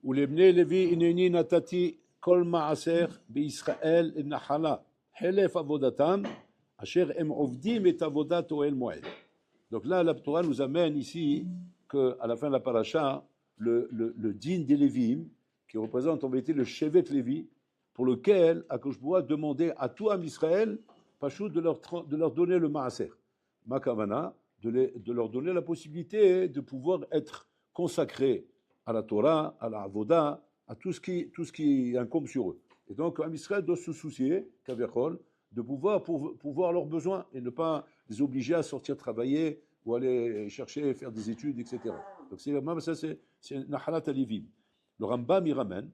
ולבני לוי הנני נתתי כל מעשר בישראל נחלה חלף עבודתם אשר הם עובדים את עבודת אוהל מועד. Donc là, la Torah nous amène ici qu'à la fin de la paracha, le din des Lévim, qui représente en vérité le Shevet Lévi, pour lequel Akadosh Baruch Hu demandait à tout Am Israël, Pashut, de leur donner le Maaser. Makavana, de leur donner la possibilité de pouvoir être consacrés à la Torah, à la Avoda, à tout ce qui incombe sur eux. Et donc, Am Israël doit se soucier, Kavechol, de pouvoir pourvoir leurs besoins et ne pas les obliger à sortir travailler ou aller chercher, faire des études, etc. Donc c'est Nahalat Alivim. Le Rambam, il ramène,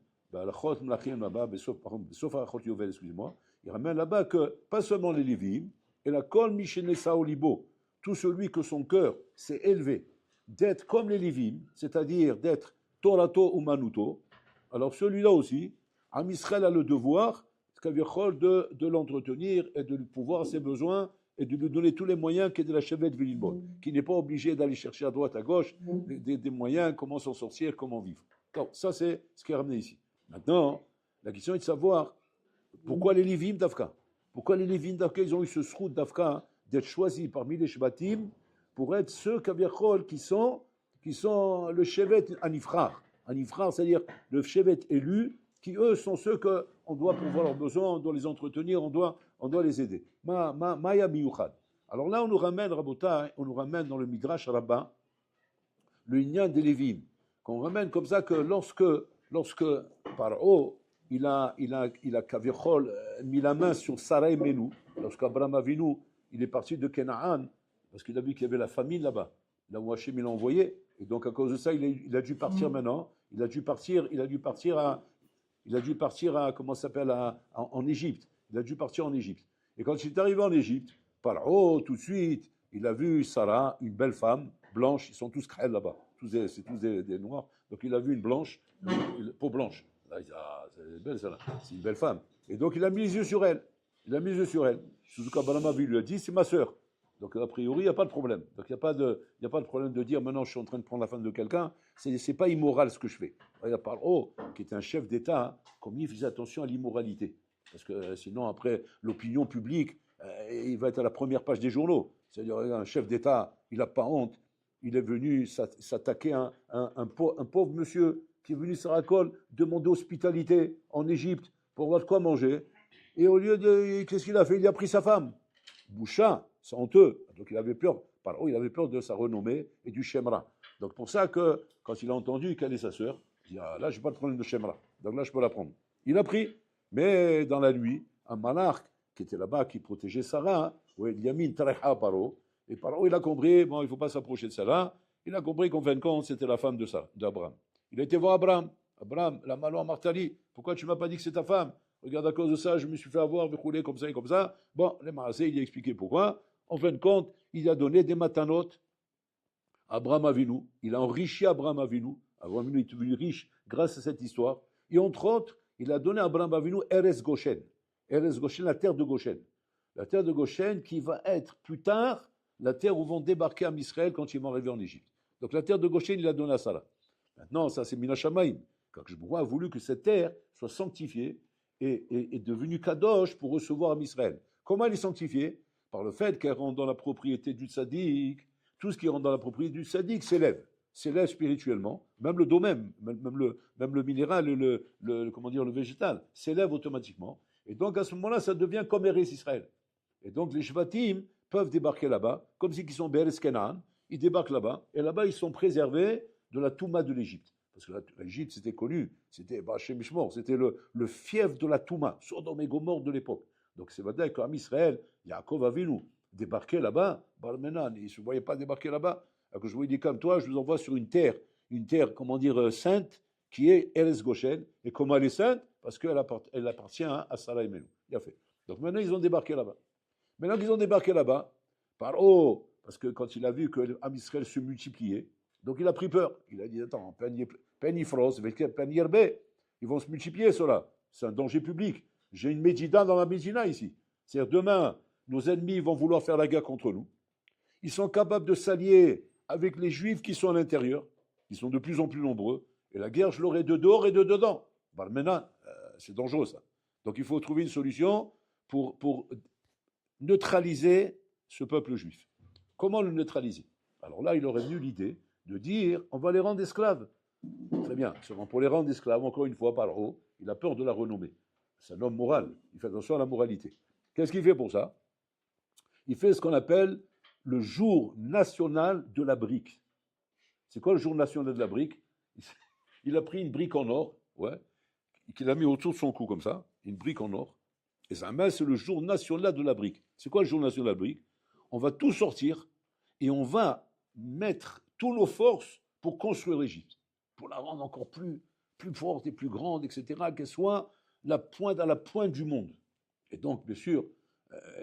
sauf Achot Yovel, excusez-moi, il ramène là-bas que pas seulement les Lévim, et la Kol Mishenesa Olibo, tout celui que son cœur s'est élevé d'être comme les Lévim, c'est-à-dire d'être Torato ou Manuto, alors celui-là aussi, Am Israël a le devoir de l'entretenir et de lui pouvoir ses besoins et de lui donner tous les moyens qu'est de la chevette Vilibon, qui n'est pas obligé d'aller chercher à droite, à gauche, des moyens, comment s'en sortir, comment vivre. Donc, ça, c'est ce qui est ramené ici. Maintenant, la question est de savoir pourquoi les Lévim d'Afka. Pourquoi les Lévim d'Afka, ils ont eu ce srout d'Afka d'être choisis parmi les Shvatim pour être ceux qui sont le Shevet Anifrar. Anifrar, c'est-à-dire le Shevet élu, qui eux sont ceux qu'on doit pourvoir leurs besoins, on doit les entretenir, on doit les aider. Maya miyuchad. Alors là, on nous ramène, Rabotai, on nous ramène dans le Midrash Rabbin, le Inyan des Lévim, qu'on ramène comme ça que lorsque Paro, il a Kavichol mis la main sur Sarah et Menou, lorsqu'Abraham Avinu, il est parti de Canaan, parce qu'il a vu qu'il y avait la famine là-bas, là où Hachem il l'a envoyé, et donc à cause de ça, il a dû partir maintenant, il a dû partir à comment ça s'appelle, en Égypte. Il a dû partir en Égypte. Et quand il est arrivé en Égypte, tout de suite, il a vu Sarah, une belle femme, blanche, ils sont tous crêles là-bas, c'est tous des noirs. Donc il a vu une blanche, peau blanche. Là, il dit, ah, c'est belle celle-là, c'est une belle femme. Et donc il a mis les yeux sur elle. Suzuka Balamavi lui a dit, c'est ma sœur. Donc a priori, il n'y a pas de problème. Donc il n'y a pas de problème de dire, maintenant je suis en train de prendre la femme de quelqu'un, c'est pas immoral ce que je fais. Il y a Paro, qui est un chef d'État, comme il faisait attention à l'immoralité. Parce que sinon, après, l'opinion publique, il va être à la première page des journaux. C'est-à-dire, un chef d'État, il n'a pas honte. Il est venu s'attaquer à un pauvre monsieur qui est venu Sarakol demander hospitalité en Égypte pour avoir de quoi manger. Et au lieu de... Qu'est-ce qu'il a fait? Il a pris sa femme. Boucha, c'est honteux. Donc il avait peur de sa renommée et du Shemra. Donc pour ça que, quand il a entendu quelle est sa sœur, il dit, ah, là, je n'ai pas de problème de Shemra. Donc là, je peux la prendre. Il a pris. Mais dans la nuit, un malach qui était là-bas, qui protégeait Sarah, il y a mis une tareha Paro. Et Paro, il a compris, bon, il ne faut pas s'approcher de Sarah. Il a compris qu'en fin de compte, c'était la femme d'Abraham. Il a été voir Abraham. Abraham, la Malo Martali, pourquoi tu ne m'as pas dit que c'est ta femme? Regarde, à cause de ça, je me suis fait avoir, rouler comme ça et comme ça. Bon, les Marasé, il a expliqué pourquoi. En fin de compte, il a donné des matanotes à Abraham Avinu. Il a enrichi Abraham Avinu. Abraham Avinu est devenu riche grâce à cette histoire. Et entre autres, il a donné à Abraham Avinu Eretz Goshen. Eretz Goshen, la terre de Goshen. La terre de Goshen qui va être plus tard la terre où vont débarquer à Israël quand ils vont arriver en Égypte. Donc la terre de Goshen, il a donné à Sarah. Maintenant, ça c'est Mina Shamaim. Quand je a voulu que cette terre soit sanctifiée et devenue Kadosh pour recevoir Israël. Comment elle est sanctifiée? Par le fait qu'elle rentre dans la propriété du tzaddik. Tout ce qui rentre dans la propriété du tzaddik s'élève spirituellement, même le domaine, même le minéral, le végétal, s'élève automatiquement. Et donc à ce moment-là, ça devient comme Eretz Israël. Et donc les Shvatim peuvent débarquer là-bas, comme si ils sont Be'eretz Canaan, ils débarquent là-bas, et là-bas ils sont préservés de la Touma de l'Égypte. Parce que l'Égypte, c'était connu, c'était c'était le fief de la Touma, Sodome et Gomorre de l'époque. Donc c'est vrai qu'en Israël, Yaakov Avinu débarquait là-bas, Barmenan, il ne se voyait pas débarquer là-bas. Alors que je vous dis comme toi, je vous envoie sur une terre, sainte, qui est Eretz Goshen. Et comment elle est sainte? Parce qu'elle appartient à Sarah et Menou. Il a fait. Donc maintenant, ils ont débarqué là-bas. Parce que quand il a vu que Israël se multipliait, donc il a pris peur. Il a dit, attends, Penifros, Penirbe, ils vont se multiplier, cela. C'est un danger public. J'ai une Médina dans la Médina ici. C'est-à-dire, demain, nos ennemis vont vouloir faire la guerre contre nous. Ils sont capables de s'allier avec les Juifs qui sont à l'intérieur. Ils sont de plus en plus nombreux. Et la guerre, je l'aurai de dehors et de dedans. Bah, maintenant, c'est dangereux ça. Donc il faut trouver une solution pour neutraliser ce peuple juif. Comment le neutraliser? Alors là, il aurait venu l'idée de dire on va les rendre esclaves. Très bien, seulement pour les rendre esclaves, encore une fois, Paro, il a peur de la renommée. C'est un homme moral, il fait attention à la moralité. Qu'est-ce qu'il fait pour ça? Il fait ce qu'on appelle le jour national de la brique. C'est quoi le jour national de la brique? Il a pris une brique en or, ouais, qu'il a mis autour de son cou comme ça, une brique en or, et ça, c'est le jour national de la brique. C'est quoi le jour national de la brique? On va tout sortir et on va mettre toutes nos forces pour construire l'Égypte, pour la rendre encore plus forte et plus grande, etc., qu'elle soit à la pointe du monde. Et donc, bien sûr,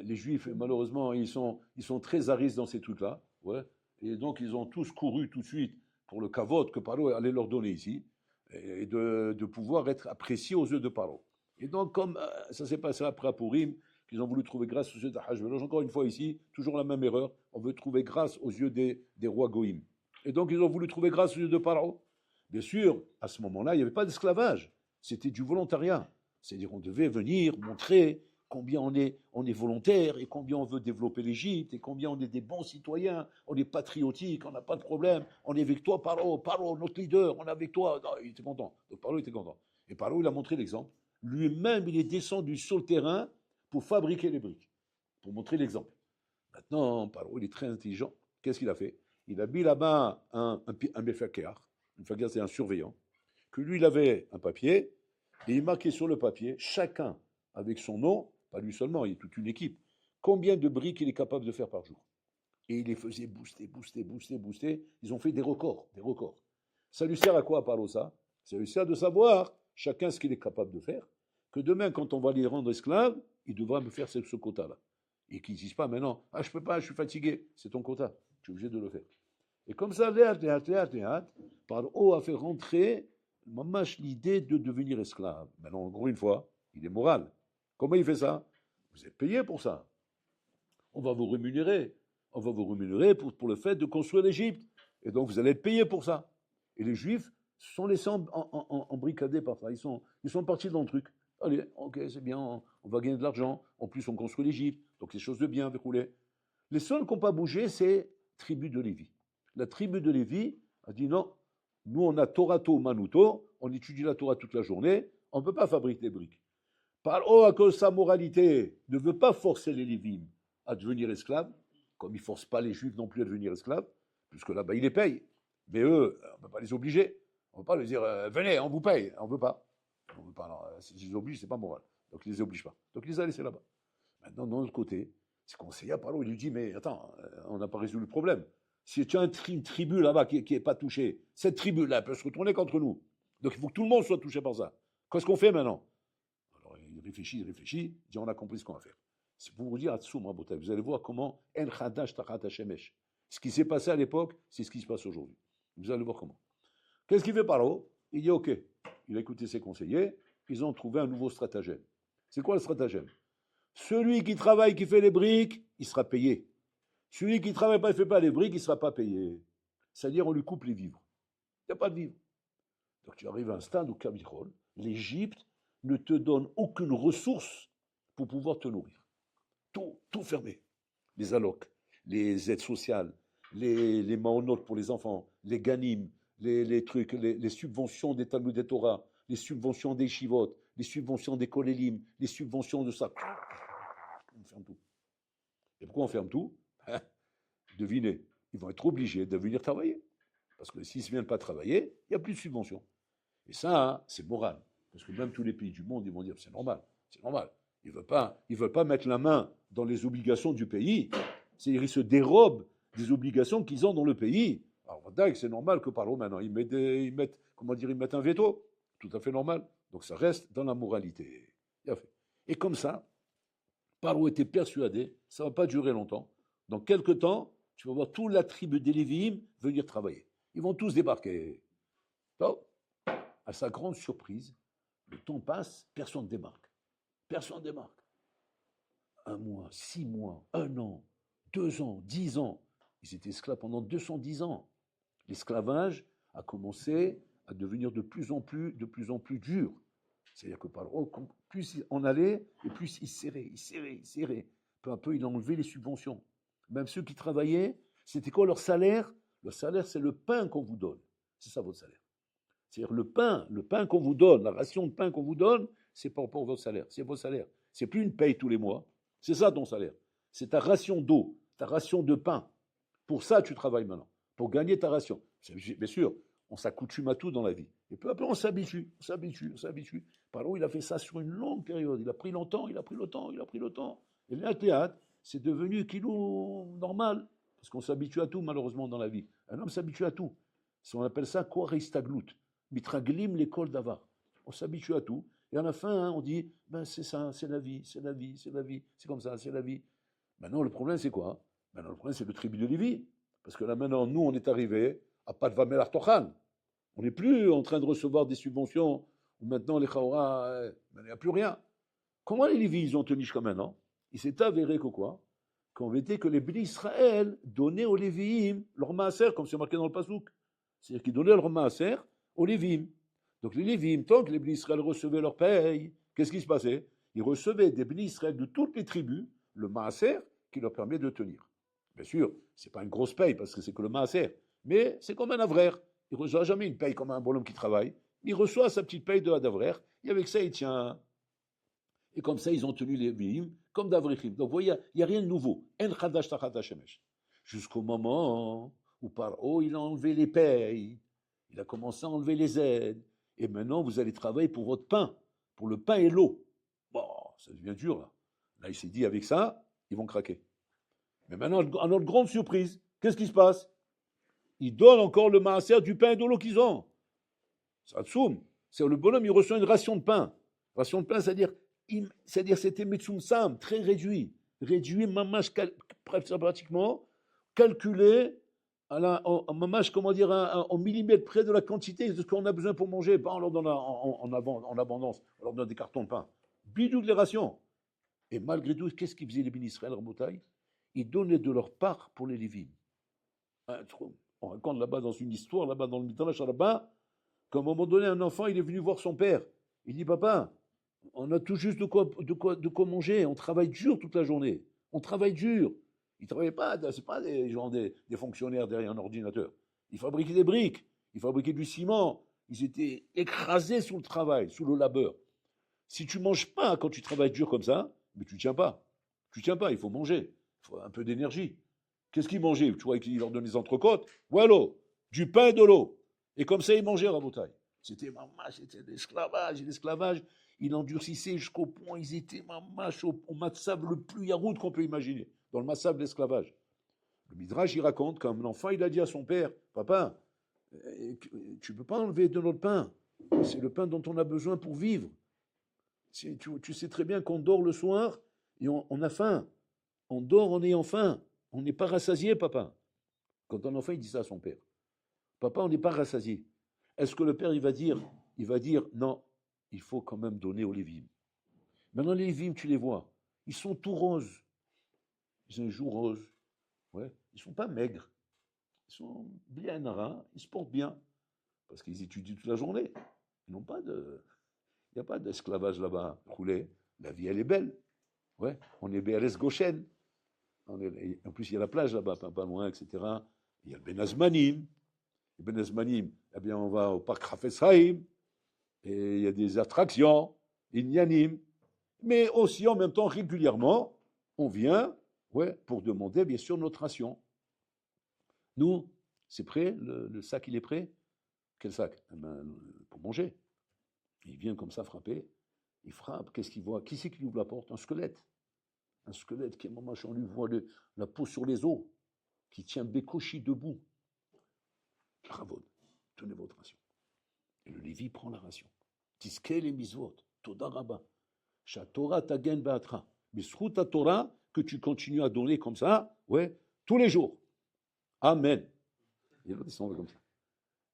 les Juifs, malheureusement, ils sont très aristes dans ces trucs-là, ouais, et donc ils ont tous couru tout de suite pour le kavod que Paro allait leur donner ici, et de pouvoir être appréciés aux yeux de Paro. Et donc, comme ça s'est passé après à Purim, qu'ils ont voulu trouver grâce aux yeux d'Ahashverosh, encore une fois ici, toujours la même erreur, on veut trouver grâce aux yeux des rois goïms. Et donc, ils ont voulu trouver grâce aux yeux de Paro. Bien sûr, à ce moment-là, il n'y avait pas d'esclavage, c'était du volontariat. C'est-à-dire qu'on devait venir montrer combien on est volontaire et combien on veut développer l'Égypte et combien on est des bons citoyens, on est patriotique, on n'a pas de problème, on est avec toi, Paro, notre leader, on est avec toi. Non, il était content. Donc Paro était content. Et Paro, il a montré l'exemple. Lui-même, il est descendu sur le terrain pour fabriquer les briques, pour montrer l'exemple. Maintenant, Paro, il est très intelligent. Qu'est-ce qu'il a fait? Il a mis là-bas un Mefakeach. Un Mefakeach, c'est un surveillant. Que lui, il avait un papier et il marquait sur le papier, chacun avec son nom, pas lui seulement, il y a toute une équipe, combien de briques il est capable de faire par jour. Et il les faisait booster. Ils ont fait des records, des records. Ça lui sert à quoi, Paro, ça? Ça lui sert de savoir, chacun ce qu'il est capable de faire, que demain, quand on va les rendre esclaves, il devra me faire ce quota-là. Et qu'ils ne disent pas maintenant, ah, je ne peux pas, je suis fatigué, c'est ton quota, tu es obligé de le faire. Et comme ça, Paro a fait rentrer mamash l'idée de devenir esclave. Maintenant, encore une fois, il est moral. Comment il fait ça? Vous êtes payé pour ça. On va vous rémunérer. On va vous rémunérer pour le fait de construire l'Égypte. Et donc, vous allez être payé pour ça. Et les Juifs se sont laissés embricader par ça. Ils sont partis dans le truc. Allez, ok, c'est bien, on va gagner de l'argent. En plus, on construit l'Égypte. Donc, c'est chose de bien, déroulé. Les seuls qui n'ont pas bougé, c'est la tribu de Lévi. La tribu de Lévi a dit non, nous, on a Torato Manuto, on étudie la Torah toute la journée, on ne peut pas fabriquer des briques. Paro, à cause de sa moralité, ne veut pas forcer les Lévim à devenir esclaves, comme il ne force pas les Juifs non plus à devenir esclaves, puisque là-bas, ils les payent. Mais eux, on ne peut pas les obliger. On ne peut pas leur dire venez, on vous paye. On ne veut pas. On veut pas. Alors, s'ils les obligent, ce n'est pas moral. Donc, ils ne les obligent pas. Donc, il les a laissés là-bas. Maintenant, d'un autre côté, c'est conseiller à Paro, il lui dit mais attends, on n'a pas résolu le problème. Si tu as une tribu là-bas qui n'est pas touchée, cette tribu-là peut se retourner contre nous. Donc il faut que tout le monde soit touché par ça. Qu'est-ce qu'on fait maintenant? Alors il réfléchit, il dit on a compris ce qu'on va faire. C'est pour vous dire, Atsoum, vous allez voir comment En Khadash Tachat Hashemesh. Ce qui s'est passé à l'époque, c'est ce qui se passe aujourd'hui. Vous allez voir comment. Qu'est-ce qu'il fait Paro? Il dit ok. Il a écouté ses conseillers, ils ont trouvé un nouveau stratagème. C'est quoi le stratagème? Celui qui travaille, qui fait les briques, il sera payé. Celui qui ne travaille pas et ne fait pas les briques, il ne sera pas payé. C'est-à-dire, on lui coupe les vivres. Il n'y a pas de vivres. Donc, tu arrives à un stade où, Kabirol, l'Égypte ne te donne aucune ressource pour pouvoir te nourrir. Tout fermé. Les allocs, les aides sociales, les maonotes pour les enfants, les ganim, les trucs, les subventions des Talmud et Torah, les subventions des Shivot, les subventions des Kolélim, les subventions de ça. On ferme tout. Et pourquoi on ferme tout? Devinez, ils vont être obligés de venir travailler. Parce que s'ils ne viennent pas travailler, il n'y a plus de subvention. Et ça, c'est moral. Parce que même tous les pays du monde, ils vont dire, c'est normal, c'est normal. Ils ne veulent pas mettre la main dans les obligations du pays. C'est-à-dire qu'ils se dérobent des obligations qu'ils ont dans le pays. Alors, c'est normal que par là, maintenant, ils mettent un veto. Tout à fait normal. Donc ça reste dans la moralité. Et comme ça, Paro était persuadé, ça ne va pas durer longtemps. Dans quelques temps, tu vas voir toute la tribu des Lévi'im venir travailler. Ils vont tous débarquer. Donc, à sa grande surprise, le temps passe, personne ne débarque. Personne ne débarque. 1 mois, 6 mois, 1 an, 2 ans, 10 ans. Ils étaient esclaves pendant 210 ans. L'esclavage a commencé à devenir de plus en plus dur. C'est-à-dire que plus on allait, et plus il serrait. Peu à peu, il a enlevé les subventions. Même ceux qui travaillaient, c'était quoi leur salaire? Le salaire, c'est le pain qu'on vous donne. C'est ça votre salaire. C'est-à-dire le pain qu'on vous donne, la ration de pain qu'on vous donne, c'est pour votre salaire. C'est votre salaire. C'est plus une paye tous les mois. C'est ça ton salaire. C'est ta ration d'eau, ta ration de pain. Pour ça, tu travailles maintenant. Pour gagner ta ration. Bien sûr, on s'accoutume à tout dans la vie. Et peu à peu, on s'habitue. Pardon, il a fait ça sur une longue période. Il a pris longtemps. Et là, c'est devenu kilo normal. Parce qu'on s'habitue à tout, malheureusement, dans la vie. Un homme s'habitue à tout. On appelle ça koristaglout. Mitraglim l'école d'avar. On s'habitue à tout. Et à la fin, on dit, ben c'est ça, c'est la vie. C'est comme ça, c'est la vie. Maintenant, le problème, c'est quoi? Maintenant, le problème, c'est le tribut de Lévi. Parce que là, maintenant, nous, on est arrivés à Pat Vamel Artochan. On n'est plus en train de recevoir des subventions où maintenant, les Chaora, il n'y a plus rien. Comment les Lévis, ils ont tenu jusqu'à maintenant? Il s'est avéré que quoi? Qu'en vérité, que les Bnei Israël donnaient aux Lévi'im leur maaser, comme c'est marqué dans le Pasouk. C'est-à-dire qu'ils donnaient leur maaser aux Lévi'im. Donc les Lévi'im, tant que les Bnei Israël recevaient leur paye, qu'est-ce qui se passait? Ils recevaient des Bnei Israël de toutes les tribus le maaser qui leur permet de tenir. Bien sûr, ce n'est pas une grosse paye parce que c'est que le maaser, mais c'est comme un avraire. Il ne reçoit jamais une paye comme un bonhomme qui travaille. Il reçoit sa petite paye de d'avraire et avec ça, il tient. Et comme ça, ils ont tenu les Lévi'im comme d'avrichim. Donc vous voyez, il n'y a rien de nouveau. En chadash tachat hashemesh. Jusqu'au moment où Paro, il a enlevé les payes, il a commencé à enlever les aides, et maintenant vous allez travailler pour votre pain, pour le pain et l'eau. Bon, ça devient dur là. Là, il s'est dit, avec ça, ils vont craquer. Mais maintenant, à notre grande surprise, qu'est-ce qui se passe? Ils donnent encore le maaser du pain et de l'eau qu'ils ont. Ça tsoum. C'est le bonhomme, il reçoit une ration de pain. Ration de pain, c'est-à-dire c'était Metsumsam, très réduit. Réduit, mamash, pratiquement, calculé en mamash, comment dire, en millimètres près de la quantité de ce qu'on a besoin pour manger. Pas on leur donne en abondance, on leur donne des cartons de pain. Bidou de les rations. Et malgré tout, qu'est-ce qu'ils faisaient les bénis Israël, Rabotai? Ils donnaient de leur part pour les Lévim. On raconte là-bas dans une histoire, là-bas dans le Midrash, là-bas, qu'à un moment donné, un enfant, il est venu voir son père. Il dit, papa, on a tout juste de quoi manger. On travaille dur toute la journée. On travaille dur. Ils ne travaillaient pas, ce pas des fonctionnaires derrière un ordinateur. Ils fabriquaient des briques. Ils fabriquaient du ciment. Ils étaient écrasés sous le travail, sous le labeur. Si tu ne manges pas quand tu travailles dur comme ça, mais tu ne tiens pas. Tu ne tiens pas, il faut manger. Il faut un peu d'énergie. Qu'est-ce qu'ils mangeaient? Tu vois qu'ils leur donnaient des entrecôtes? Voilà, du pain et de l'eau. Et comme ça, ils mangeaient à Rabotai. C'était l'esclavage. Ils endurcissaient jusqu'au point, ils étaient au matzav le plus yaroud qu'on peut imaginer, dans le matzav de l'esclavage. Le Midrash, il raconte qu'un enfant, il a dit à son père, papa, tu ne peux pas enlever de notre pain. C'est le pain dont on a besoin pour vivre. Tu sais très bien qu'on dort le soir et on a faim. On dort en ayant faim. On n'est pas rassasié, papa. Quand un enfant, il dit ça à son père. Papa, on n'est pas rassasié. Est-ce que le père, il va dire, non, il faut quand même donner aux Lévim. Maintenant, les Lévim, tu les vois, ils sont tout roses. Ils ont un jour rose. Ouais. Ils ne sont pas maigres. Ils sont bien narins, ils se portent bien. Parce qu'ils étudient toute la journée. Ils n'ont pas de... Il n'y a pas d'esclavage là-bas roulé. La vie, elle est belle. Ouais. On est Béalès Goshen. En plus, il y a la plage là-bas, pas loin, etc. Il y a le Ben Azmanim. Le Ben Azmanim, eh bien, on va au parc Hafez Haïm. Et il y a des attractions, Inyanim. Mais aussi, en même temps, régulièrement, on vient pour demander, bien sûr, notre ration. Nous, c'est prêt? Le sac, il est prêt? Quel sac? Pour manger. Il vient comme ça frapper. Il frappe. Qu'est-ce qu'il voit? Qui c'est qui ouvre la porte? Un squelette. Un squelette qui, on lui voit la peau sur les os, qui tient Békochi debout. Ravod, tenez votre ration. Et le Lévi prend la ration. Tiskel et misvot, Toda Rabba. Shatora tagen beatra. Bisrut ta Torah, que tu continues à donner comme ça, tous les jours. Amen. Et l'autre, ils sont comme ça.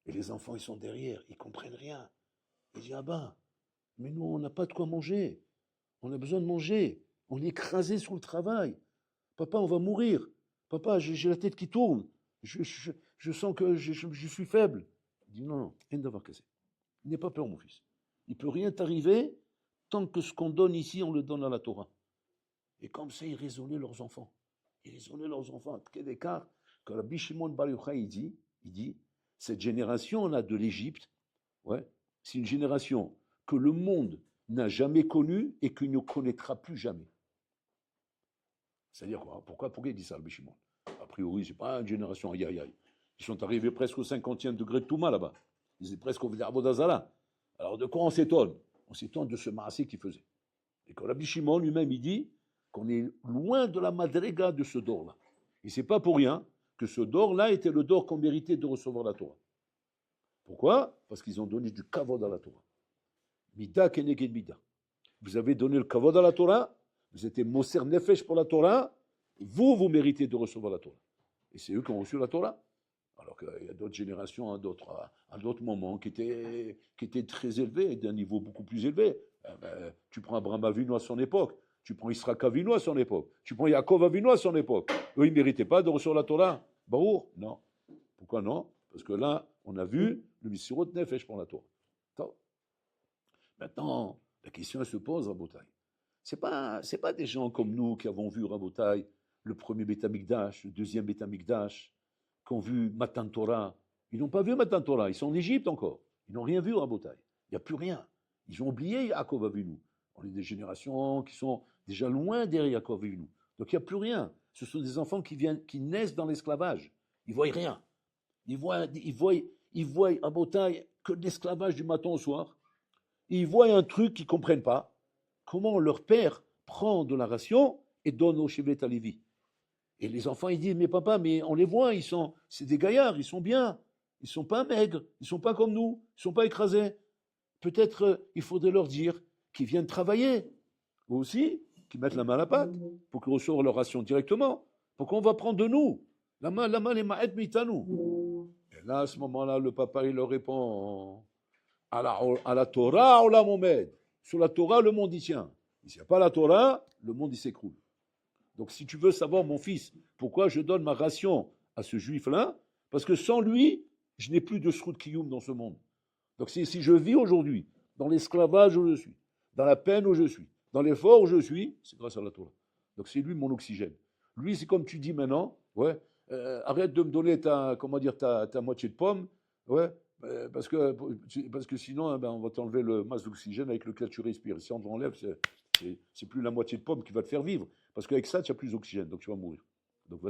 Et les enfants, ils sont derrière, ils ne comprennent rien. Ils disent, mais nous, on n'a pas de quoi manger. On a besoin de manger. On est écrasé sous le travail. Papa, on va mourir. Papa, j'ai la tête qui tourne. Je sens que je suis faible. Il dit non, rien d'avoir cassé. N'aie pas peur, mon fils. Il ne peut rien t'arriver tant que ce qu'on donne ici, on le donne à la Torah. Et comme ça, ils raisonnaient leurs enfants. Ils raisonnaient leurs enfants. Quel écart que Rabbi Shimon Bar Yochai, il dit, cette génération-là de l'Égypte, ouais, c'est une génération que le monde n'a jamais connue et qu'il ne connaîtra plus jamais. C'est-à-dire quoi? Pourquoi il dit ça, Rabbi Shimon? A priori, ce n'est pas une génération aïe aïe aïe. Ils sont arrivés presque au 50e degré de Touma là-bas. Ils étaient presque au Vodazala. Alors de quoi on s'étonne? On s'étonne de ce maassé qu'ils faisaient. Et quand Rabbi Shimon lui-même, il dit qu'on est loin de la madrega de ce dor-là. Et ce n'est pas pour rien que ce dor-là était le dor qu'on méritait de recevoir la Torah. Pourquoi? Parce qu'ils ont donné du kavod à la Torah. Mida keneged mida. Vous avez donné le kavod à la Torah, vous étiez moser nefesh pour la Torah, vous méritez de recevoir la Torah. Et c'est eux qui ont reçu la Torah. Alors qu'il y a d'autres générations, à d'autres moments, qui étaient très élevés, d'un niveau beaucoup plus élevé. Tu prends Abraham Avinu à son époque, tu prends Israël Avinu à son époque, tu prends Yaakov Avinu à son époque. Eux, ils ne méritaient pas de recevoir la Torah. Baour? Non. Pourquoi non? Parce que là, on a vu le Misirot Nefesh pour la Torah. Maintenant, la question elle se pose, Rabotai. Ce n'est pas des gens comme nous qui avons vu, Rabotai, le premier Beth Amikdash, le deuxième Beth Amikdash, qui ont vu Matan Torah. Ils n'ont pas vu Matan Torah, ils sont en Égypte encore. Ils n'ont rien vu, Rabotai. Il n'y a plus rien. Ils ont oublié Yaakov Avinu. On est des générations qui sont déjà loin derrière Yaakov Avinu. Donc il n'y a plus rien. Ce sont des enfants qui naissent dans l'esclavage. Ils ne voient rien. Ils voient Rabotai que de l'esclavage du matin au soir. Ils voient un truc qu'ils ne comprennent pas. Comment leur père prend de la ration et donne au Shevet HaLevi. Et les enfants, ils disent, mais papa, mais on les voit, c'est des gaillards, ils sont bien, ils ne sont pas maigres, ils ne sont pas comme nous, ils ne sont pas écrasés. Peut-être il faudrait leur dire qu'ils viennent travailler, eux aussi, qu'ils mettent la main à la pâte, pour qu'ils reçoivent leur ration directement. Pourquoi on va prendre de nous? La main, les ma'et mitanu. Et là, à ce moment-là, le papa, il leur répond, à la Torah, on la momed. Sur la Torah, le monde y tient. S'il n'y a pas la Torah, le monde y s'écroule. Donc si tu veux savoir, mon fils, pourquoi je donne ma ration à ce juif-là, parce que sans lui, je n'ai plus de srout kiyum dans ce monde. Donc si je vis aujourd'hui, dans l'esclavage où je suis, dans la peine où je suis, dans l'effort où je suis, c'est grâce à la Torah. Donc c'est lui mon oxygène. Lui, c'est comme tu dis maintenant, ouais, arrête de me donner ta moitié de pomme, ouais, parce que sinon, on va t'enlever le masque d'oxygène avec lequel tu respires. Si on t'enlève, c'est plus la moitié de pomme qui va te faire vivre. Parce qu'avec ça, tu as plus d'oxygène, donc tu vas mourir. Donc,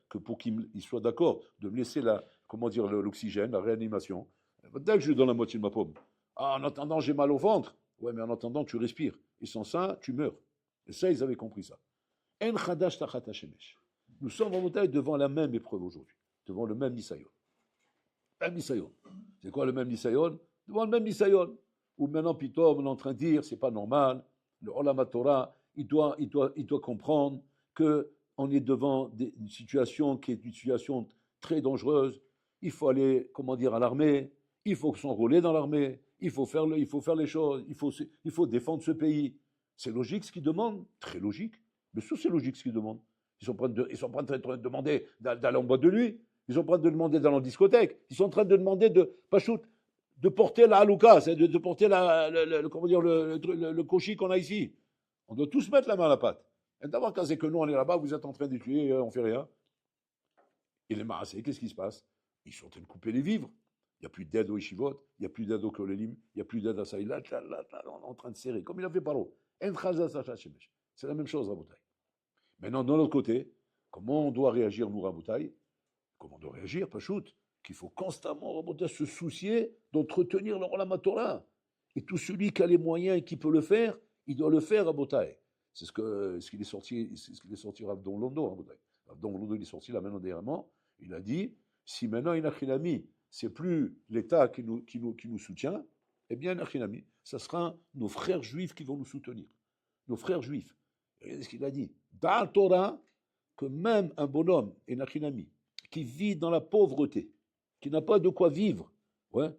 que pour qu'il soit d'accord de me laisser l'oxygène, la réanimation, que je lui donne la moitié de ma pomme. Ah, en attendant, j'ai mal au ventre. Ouais, mais en attendant, tu respires. Et sans ça, tu meurs. Et ça, ils avaient compris ça. En chadash tachat hashemesh. Nous sommes en montagne devant la même épreuve aujourd'hui, devant le même Nisayon. Même Nisayon. C'est quoi le même Nisayon? Devant le même Nisayon. Où maintenant, Pitom, on est en train de dire, c'est pas normal. Le Olam Torah, il doit comprendre qu'on est devant une situation qui est une situation très dangereuse. Il faut aller, à l'armée. Il faut s'enrôler dans l'armée. Il faut faire les choses. Il faut défendre ce pays. C'est logique ce qu'ils demandent. Très logique. Mais c'est logique ce qu'ils demandent. Ils sont pas en train de demander d'aller en boîte de nuit. Ils sont en train de demander d'aller en discothèque. Ils sont en train de demander de porter la halouka, c'est de porter le koshi qu'on a ici. On doit tous mettre la main à la pâte. Et d'abord, quand c'est que nous, on est là-bas, vous êtes en train d'étudier, on ne fait rien. Et les marassés, qu'est-ce qui se passe? Ils sont en train de couper les vivres. Il n'y a plus d'aide au Yeshivot, il n'y a plus d'aide au Kolelim, il n'y a plus d'aide à Saïla. On est en train de serrer, comme il a fait Paro. C'est la même chose, Rabotai. Maintenant, de l'autre côté, comment on doit réagir, nous, Rabotai? Comment on doit réagir, Pachout? Qu'il faut constamment, Rabotai, se soucier d'entretenir le Olam Torah. Et tout celui qui a les moyens et qui peut le faire, il doit le faire, Rabotai. C'est ce qu'il est sorti Rav Don Londo, Rabotai. Rav Don Londo, il est sorti là maintenant dernièrement. Il a dit, si maintenant il a Chinami, c'est plus l'État qui nous soutient, eh bien, Nachinami, ça sera nos frères juifs qui vont nous soutenir. Nos frères juifs. Regardez ce qu'il a dit. Dans la Torah, que même un bonhomme, et Nachinami, qui vit dans la pauvreté, qui n'a pas de quoi vivre, ouais,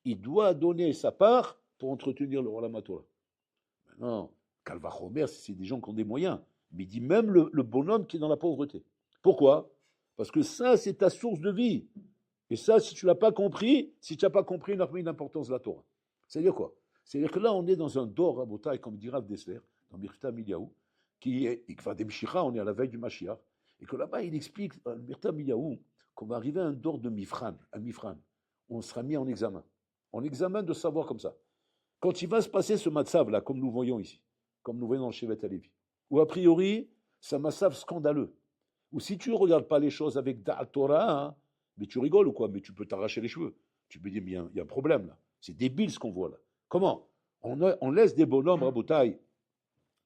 il doit donner sa part pour entretenir le Olam Torah. Maintenant, Kalvachomer, c'est des gens qui ont des moyens. Mais il dit même le bonhomme qui est dans la pauvreté. Pourquoi? Parce que ça, c'est ta source de vie. Et ça, si tu l'as pas compris, si tu n'as pas compris l'importance de la Torah. C'est-à-dire quoi? C'est-à-dire que là, on est dans un dor rabotai, comme dit Rav Dessler, dans Mirta Miliaou, qui est, enfin, des Mishira, on est à la veille du Mashiach, et que là-bas, il explique, Mirta Miliaou, qu'on va arriver à un dor de Mifran, un Mifran. On sera mis en examen. En examen de savoir comme ça. Quand il va se passer ce matzav là, comme nous voyons ici, comme nous voyons dans le Shevet Alevi, où a priori, c'est un matzav scandaleux, où si tu ne regardes pas les choses avec Da'at Torah, hein, mais tu rigoles ou quoi? Mais tu peux t'arracher les cheveux. Tu peux dire, mais il y a un problème là. C'est débile ce qu'on voit là. Comment? On laisse des bonhommes, Rabotai,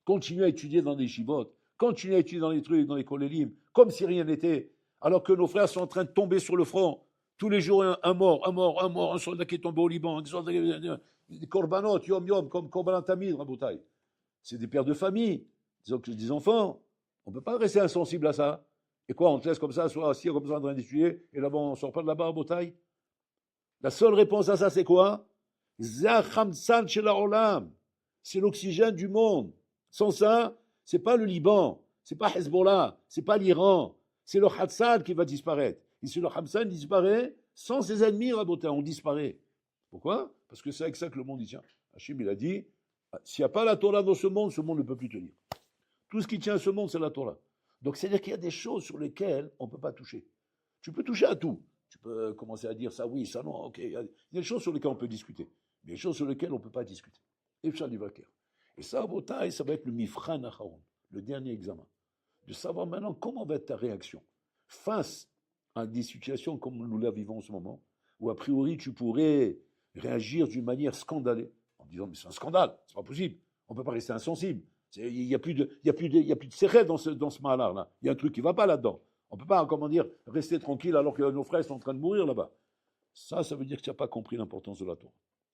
continuer à étudier dans des chivotes, continuer à étudier dans les trucs, dans les kolélim, comme si rien n'était, alors que nos frères sont en train de tomber sur le front. Tous les jours, un mort, un soldat qui est tombé au Liban, des korbanot, yom, comme korbanot tamid, Rabotai. C'est des pères de famille, des enfants. On ne peut pas rester insensible à ça. Et quoi, on te laisse comme ça, soit assis comme ça en train d'étudier, et là-bas, on ne sort pas de là-bas, Rabotai. La seule réponse à ça, c'est quoi? C'est l'oxygène du monde. Sans ça, c'est pas le Liban, c'est pas Hezbollah, c'est pas l'Iran, c'est le Khamsan qui va disparaître. Et si le Khamsan disparaît, sans ses ennemis, Rabotai, on disparaît. Pourquoi? Parce que c'est avec ça que le monde y tient. Hachim, il a dit, s'il n'y a pas la Torah dans ce monde ne peut plus tenir. Tout ce qui tient à ce monde, c'est la Torah. Donc, c'est-à-dire qu'il y a des choses sur lesquelles on ne peut pas toucher. Tu peux toucher à tout. Tu peux commencer à dire ça oui, ça non, ok. Il y a des choses sur lesquelles on peut discuter. Mais des choses sur lesquelles on ne peut pas discuter. Et ça, Botaï, ça va être le Mifran Acharon, le dernier examen. De savoir maintenant comment va être ta réaction face à des situations comme nous la vivons en ce moment, où a priori tu pourrais réagir d'une manière scandalée, en disant mais c'est un scandale, c'est pas possible, on ne peut pas rester insensible. Il n'y a plus de serré dans ce malheur-là. Il y a un truc qui ne va pas là-dedans. On ne peut pas, comment dire, rester tranquille alors que nos frères sont en train de mourir là-bas. Ça veut dire que tu n'as pas compris l'importance de la Torah.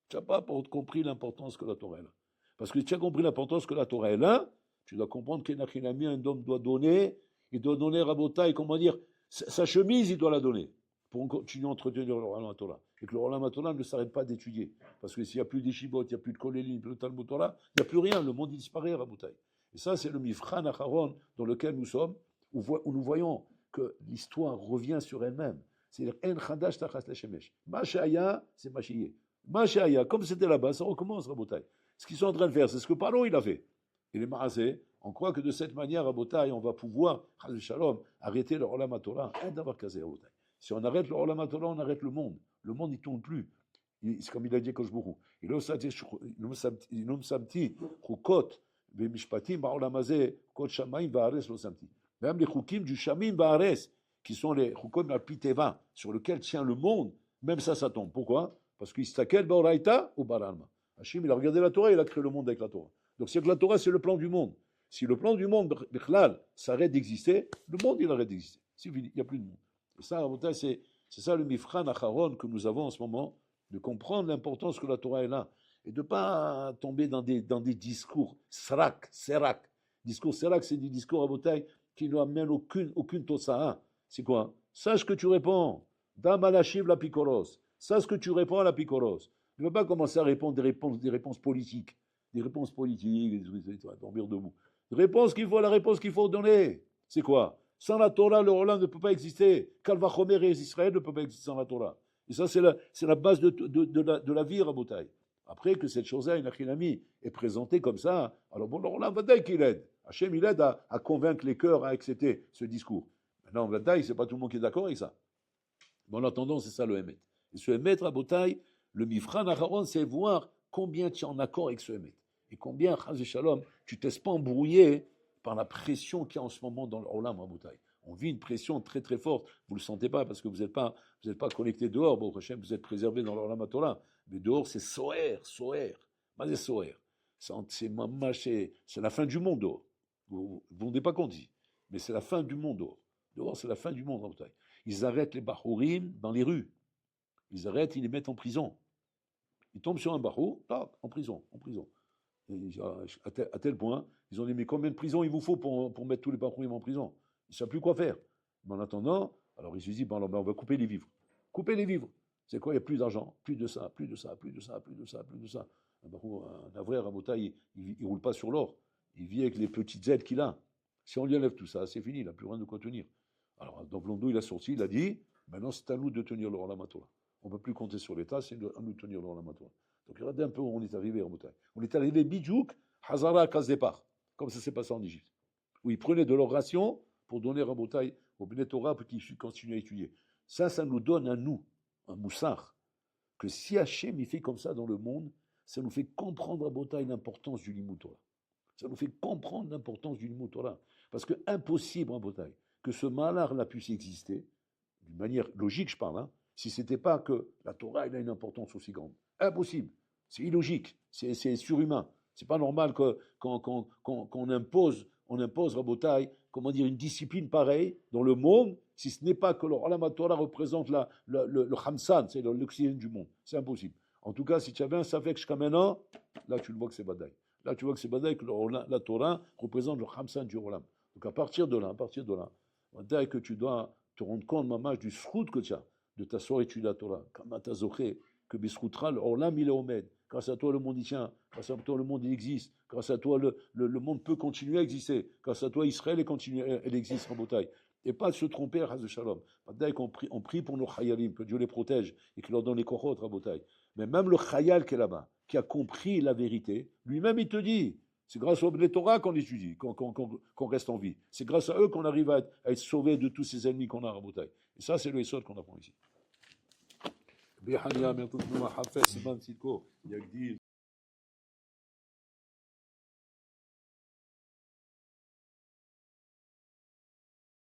Tu n'as pas compris l'importance que la Torah est là. Parce que tu as compris l'importance que la Torah est là, tu dois comprendre qu'Enachinami, un homme doit donner, il doit donner Rabotai, comment dire, sa chemise, il doit la donner pour continuer à entretenir le Olam Torah. Et que le Olam Torah ne s'arrête pas d'étudier. Parce que s'il n'y a plus d'Eshivot, il n'y a plus de Kolélim, plus de Talmud Torah, il n'y a plus rien, le monde disparaît, Rabotai. Et ça, c'est le Mifran Acharon dans lequel nous sommes, où nous voyons que l'histoire revient sur elle-même. C'est-à-dire, En Chadash Tachas Leshemesh. Mashaya, c'est Mashiyeh. Mashaya, comme c'était là-bas, ça recommence, Rabotai. Ce qu'ils sont en train de faire, c'est ce que Paro il a fait. Et les Maasé, on croit que de cette manière, Rabotai, on va pouvoir, Shalom, arrêter le Olam Torah. Si on arrête le Olam Torah, on arrête le monde. Le monde, il ne tourne plus. C'est comme il a dit Koshbourou. Il nomme Samti, Chukot, Mishpatim, Ba'olam Hazeh, Kot Shamaim, Va'ares, Lo Samti. Même les Chukim du Shamim, Va'ares, qui sont les Chukom la Piteva, sur lequel tient le monde, même ça tombe. Pourquoi? Parce qu'il s'takel Ba'oraita ou Baralma. Hachim, il a regardé la Torah, il a créé le monde avec la Torah. Donc, c'est que la Torah, c'est le plan du monde. Si le plan du monde, Bichlal, s'arrête d'exister, le monde, il arrête d'exister. C'est fini, il n'y a plus de monde. Et ça, c'est ça le Mifran Acharon que nous avons en ce moment, de comprendre l'importance que la Torah est là. Et de ne pas tomber dans des discours serak. Discours serak, c'est des discours à bataille qui ne amènent aucune tosaha. C'est quoi? Sache que tu réponds. Dam alachiv la picoros. Sache que tu réponds à la picoros. Tu ne peux pas commencer à répondre des réponses politiques. Des réponses politiques, tu vas dormir debout. La réponse qu'il faut donner. C'est quoi? Sans la Torah, le Olam ne peut pas exister. Kalvachomer et Israël ne peut pas exister sans la Torah. Et ça, c'est la base de la vie, Rabotai. Après que cette chose-là, une achinami, est présentée comme ça, alors bon, le Olam Vadaï qu'il aide. Hachem, il aide à convaincre les cœurs à accepter ce discours. Maintenant, Vadaï, c'est pas tout le monde qui est d'accord avec ça. Mais en attendant, c'est ça le Hémet. Et ce Hémet, Rabotai, le Mifran Acharon, c'est voir combien tu es en accord avec ce Hémet. Et combien, Chaz et Shalom, tu ne te laisses pas embrouiller par la pression qu'il y a en ce moment dans l'Olam Rabotai. On vit une pression très très forte. Vous ne le sentez pas parce que vous n'êtes pas connecté dehors. Bon, Hachem, vous êtes préservé dans l'Olam Torah. Mais dehors, c'est soer. Mais c'est soer. C'est la fin du monde dehors. Vous ne vous rendez pas compte ici. Mais c'est la fin du monde dehors. Dehors, c'est la fin du monde Rabotai. Ils arrêtent les Bahourim dans les rues. Ils arrêtent, ils les mettent en prison. Ils tombent sur un Bahour, en prison. Et à tel point, ils ont dit, mais combien de prisons il vous faut pour mettre tous les Bahourim en prison? Ils ne savent plus quoi faire. Mais en attendant, alors ils se disent, bon, alors, on va couper les vivres. Couper les vivres. C'est quoi? Il n'y a plus d'argent, plus de ça. Un Avrer, un Mota, il ne roule pas sur l'or. Il vit avec les petites aides qu'il a. Si on lui enlève tout ça, c'est fini, il n'a plus rien de quoi tenir. Alors, dans Blondeau, il a sorti, il a dit, Maintenant, c'est à nous de tenir le Olam Torah. On ne peut plus compter sur l'État, c'est à nous de tenir le Olam Torah. Donc regardez un peu où on est arrivé en Bouteille. On est arrivé Bidjouk, Hazara à case départ, comme ça s'est passé en Égypte, où ils prenaient de leur ration pour donner un Bouteille au Bnei Torah pour qu'ils continuent à étudier. Ça nous donne à nous, un moussard, que si Hachem il fait comme ça dans le monde, ça nous fait comprendre à Bouteille l'importance du Limut Torah. Ça nous fait comprendre l'importance du Limut Torah. Parce que impossible en Bouteille que ce malheur-là puisse exister, d'une manière logique je parle, si ce n'était pas que la Torah elle a une importance aussi grande. Impossible. C'est illogique. C'est surhumain. C'est pas normal qu'on impose, Rabotai, comment dire, une discipline pareille dans le monde, si ce n'est pas que le Olam Torah représente le Khamsan, c'est l'oxygène du monde. C'est impossible. En tout cas, si tu avais un Safek jusqu'à maintenant, là tu le vois que c'est Badaï. Là tu vois que c'est Badaï, que la Torah représente le Khamsan du Olam. Donc à partir de là, Badaï que tu dois te rendre compte, maman, du srout que tu as, de t'asseoir et étudier la Torah. Comme tu as zoché, que Bisroutral, Olam il est Omed. Grâce à toi, le monde y tient. Grâce à toi, le monde il existe. Grâce à toi, le monde peut continuer à exister. Grâce à toi, Israël elle existe en bataille. Et pas de se tromper, Haz de Shalom. On prie pour nos chayalim, que Dieu les protège et qu'il leur donne les kochot, Rabotai. Mais même le chayal qui est là-bas, qui a compris la vérité, lui-même il te dit, c'est grâce au Bnei Torah qu'on étudie, qu'on reste en vie. C'est grâce à eux qu'on arrive à être sauvé de tous ces ennemis qu'on a, Rabotai. Et ça, c'est le Yesod qu'on apprend ici. بحنيا من طول ما حفظ سبان سيكو يقدير